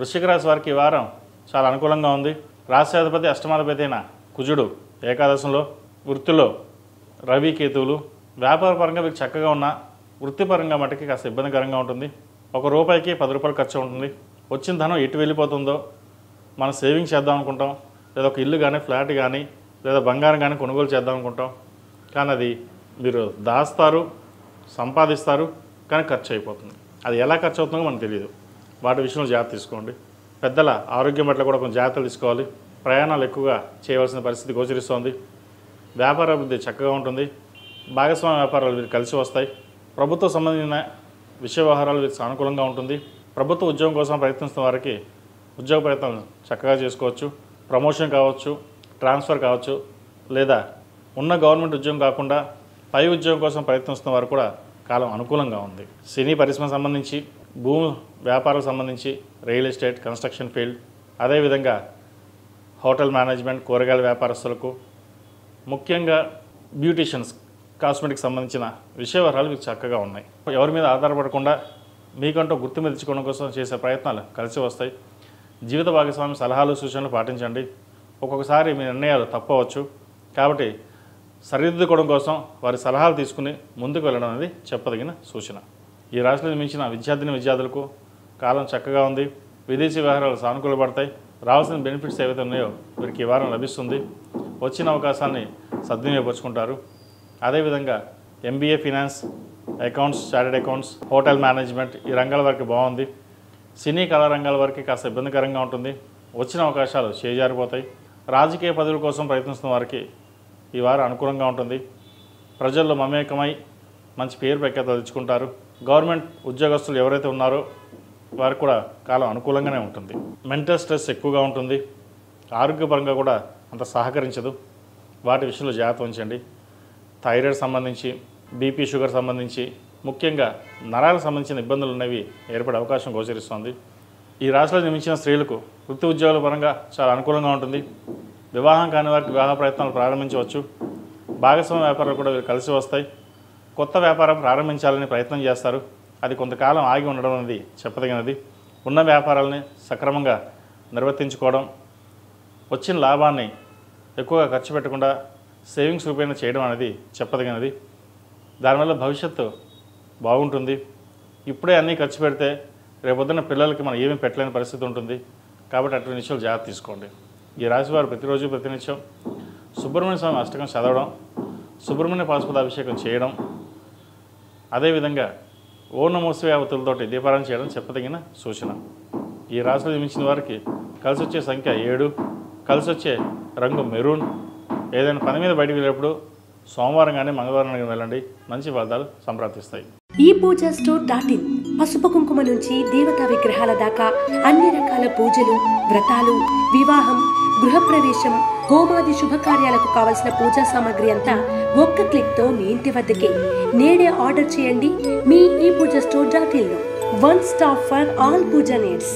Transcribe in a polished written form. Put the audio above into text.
వృశ్చిక రాశి వారికి ఈ వారం చాలా అనుకూలంగా ఉంది. రాశ్యాధిపతి అష్టమాధిపతి అయిన కుజుడు ఏకాదశంలో, వృత్తిలో రవి కేతువులు. వ్యాపారపరంగా మీకు చక్కగా ఉన్న, వృత్తిపరంగా మటుకి కాస్త ఇబ్బందికరంగా ఉంటుంది. ₹1కి ₹10 ఖర్చు ఉంటుంది. వచ్చిన ధనం ఎటు వెళ్ళిపోతుందో మనం సేవింగ్ చేద్దాం అనుకుంటాం, లేదా ఒక ఇల్లు కానీ ఫ్లాట్ కానీ లేదా బంగారం కానీ కొనుగోలు చేద్దాం అనుకుంటాం. కానీ అది మీరు దాస్తారు, సంపాదిస్తారు, కానీ ఖర్చు అయిపోతుంది. అది ఎలా ఖర్చు అవుతుందో మనకు తెలియదు. వాటి విషయంలో జాగ్రత్త తీసుకోండి. పెద్దల ఆరోగ్యం పట్ల కూడా కొంచెం జాగ్రత్తలు తీసుకోవాలి. ప్రయాణాలు ఎక్కువగా చేయవలసిన పరిస్థితి గోచరిస్తోంది. వ్యాపార అభివృద్ధి చక్కగా ఉంటుంది. భాగస్వామ్య వ్యాపారాలు వీరికి కలిసి వస్తాయి. ప్రభుత్వ సంబంధించిన విషయ వ్యవహారాలు వీరికి సానుకూలంగా ఉంటుంది. ప్రభుత్వ ఉద్యోగం కోసం ప్రయత్నిస్తున్న వారికి ఉద్యోగ ప్రయత్నం చక్కగా చేసుకోవచ్చు. ప్రమోషన్ కావచ్చు, ట్రాన్స్ఫర్ కావచ్చు, లేదా ఉన్న గవర్నమెంట్ ఉద్యోగం కాకుండా పై ఉద్యోగం కోసం ప్రయత్నిస్తున్న వారు కూడా కాలం అనుకూలంగా ఉంది. సినీ పరిశ్రమ సంబంధించి, భూమి వ్యాపారం సంబంధించి, రియల్ ఎస్టేట్, కన్స్ట్రక్షన్ ఫీల్డ్, అదేవిధంగా హోటల్ మేనేజ్మెంట్, కూరగాయల వ్యాపారస్తులకు, ముఖ్యంగా బ్యూటీషియన్స్, కాస్మెటిక్స్ సంబంధించిన విషయ వివరాలు మీకు చక్కగా ఉన్నాయి. ఎవరి మీద ఆధారపడకుండా మీకంటూ గుర్తింపు తెచ్చుకోవడం కోసం చేసే ప్రయత్నాలు కలిసి వస్తాయి. జీవిత భాగస్వామి సలహాలు, సూచనలు పాటించండి. ఒక్కొక్కసారి మీ నిర్ణయాలు తప్పవచ్చు. కాబట్టి సరిదిద్దుకోవడం కోసం వారి సలహాలు తీసుకుని ముందుకు వెళ్ళడం అనేది చెప్పదగిన సూచన. ఈ రాశిలో మించిన విద్యార్థులకు కాలం చక్కగా ఉంది. విదేశీ వ్యవహారాలు సానుకూలపడతాయి. రావాల్సిన బెనిఫిట్స్ ఏవైతే ఉన్నాయో వీరికి ఈ వారం లభిస్తుంది. వచ్చిన అవకాశాన్ని సద్వినియోగపరుచుకుంటారు. అదేవిధంగా MBA finance, accounts, chartered accounts, hotel management ఈ రంగాల వరకు బాగుంది. సినీ కళా రంగాల వరకు కాస్త ఇబ్బందికరంగా ఉంటుంది. వచ్చిన అవకాశాలు చేజారిపోతాయి. రాజకీయ పదవుల కోసం ప్రయత్నిస్తున్న వారికి ఈ వారం అనుకూలంగా ఉంటుంది. ప్రజల్లో మమేకమై మంచి పేరు ప్రఖ్యాతలు తెచ్చుకుంటారు. గవర్నమెంట్ ఉద్యోగస్తులు ఎవరైతే ఉన్నారో వారికి కూడా కాలం అనుకూలంగానే ఉంటుంది. మెంటల్ స్ట్రెస్ ఎక్కువగా ఉంటుంది. ఆరోగ్యపరంగా కూడా అంత సహకరించదు. వాటి విషయంలో జాగ్రత్త వహించండి. థైరాయిడ్ సంబంధించి, BP, షుగర్ సంబంధించి, ముఖ్యంగా నరాలకు సంబంధించిన ఇబ్బందులు ఉన్నవి ఏర్పడే అవకాశం గోచరిస్తోంది. ఈ రాశిలో జన్మించిన స్త్రీలకు వృత్తి ఉద్యోగాల పరంగా చాలా అనుకూలంగా ఉంటుంది. వివాహం కాని వారికి వివాహ ప్రయత్నాలు ప్రారంభించవచ్చు. భాగస్వామ్య వ్యాపారాలు కూడా వీరు కలిసి వస్తాయి. కొత్త వ్యాపారం ప్రారంభించాలని ప్రయత్నం చేస్తారు. అది కొంతకాలం ఆగి ఉండడం అనేది చెప్పదగినది. ఉన్న వ్యాపారాలని సక్రమంగా నిర్వర్తించుకోవడం, వచ్చిన లాభాన్ని ఎక్కువగా ఖర్చు పెట్టకుండా సేవింగ్స్ రూపేణా చేయడం అనేది చెప్పదగినది. దానివల్ల భవిష్యత్తు బాగుంటుంది. ఇప్పుడే అన్నీ ఖర్చు పెడితే రేపొద్దున పిల్లలకి మనం ఏమీ పెట్టలేని పరిస్థితి ఉంటుంది. కాబట్టి అటువంటి విషయాలు జాగ్రత్త తీసుకోండి. ఈ రాశి వారు ప్రతిరోజు ప్రతినిత్యం సుబ్రహ్మణ్య స్వామి అష్టకం చదవడం, సుబ్రహ్మణ్య పాశుపతాభిషేకం చేయడం, అదేవిధంగా ఓం నమో శివాయ ఒత్తులతోటి దీపారాధన చేయడం చెప్పదగిన సూచన. ఈ రాశిలో జన్మించిన వారికి కలిసి వచ్చే సంఖ్య 7, కలిసి వచ్చే రంగు మెరూన్. ఏదైనా పని మీద బయటకు వెళ్ళేప్పుడు సోమవారం కానీ మంగళవారం కానీ వెళ్ళండి. మంచి ఫలితాలు సంప్రాప్తిస్తాయి. ఈ పూజా స్టోర్.in పసుపు కుంకుమ నుంచి దేవతా విగ్రహాల దాకా అన్ని రకాల పూజలు, వ్రతాలు, వివాహం, గృహప్రవేశం, హోమాది శుభకార్యాలకు కావలసిన పూజా సామాగ్రి అంతా ఒక్క క్లిక్తో మీ ఇంటి వద్దకే. నేడే ఆర్డర్ చేయండి మీ ఈ పూజా స్టోర్.in లో. One stop for all puja needs.